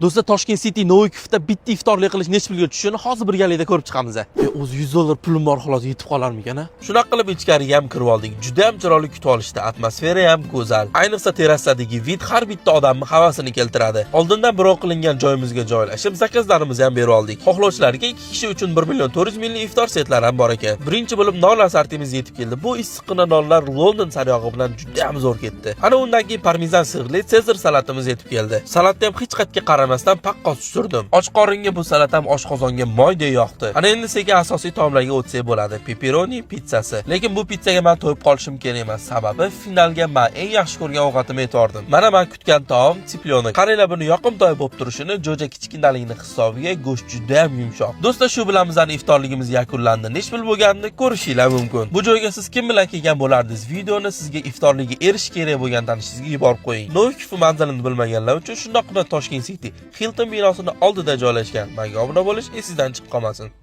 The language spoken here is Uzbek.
Do'stlar, Toshkent City Novikifda bitta iftorlik qilish necha pulga tushishini hozir birgalikda ko'rib chiqamiz. O'zi $100 pulim bor xolos yetib qolarmikan? Shunaqa qilib ichkariga ham kirib oldik. Juda ham chiroyli kutib olishdi. Atmosfera ham go'zal. Ayniqsa terrasadagi vid har bitta odamning havasini keltiradi. Oldindan birov qilingan joyimizga joylashib, zakazlarimizni ham berib oldik. Xohlovchilarga 2 kishi uchun 1.4 million iftor setlari ham bor ekan. Birinchi bo'lib non assortimiz yetib keldi. Bu issiqqina nonlar London saryog'i bilan juda ham zo'r ketdi. Ana undan keyin parmezan sig'li Caesar salatimiz yetib keldi. Salatni ham hech qatga qaramasdan paqqos tushirdim. Och qoringa bu salat ham oshqozonga moydek yoqdi. Ana endi sekin asosiy taomlarga o'tsak bo'ladi. Pepperoni pizzasi. Lekin bu pizzaga men to'yib qolishim kerak emas. Sababi finalga men eng yaxshi ko'rgan ovqatimni aytdim. Mana men kutgan taom siplyoni. Qaranglar buni yoqimtoy bo'lib turishini, jo'ja kichkinaligini hisobiga go'sht juda ham yumshoq. Do'stlar, shu bilan bizning iftorligimiz yakunlandi. Nech pul bo'lganini ko'rishinglar mumkin. Bu joyga siz kim bilan kelgan bo'lardingiz? Videoni sizga iftorligiga erishish kerak bo'lgan tanishingizga yuborib qo'ying. Novikif manzilini bilmaganlar uchun shundoqqina Toshkent City Hilton binosining oldida joylashgan. Menga obuna bo'lish esingizdan chiqib qolmasin.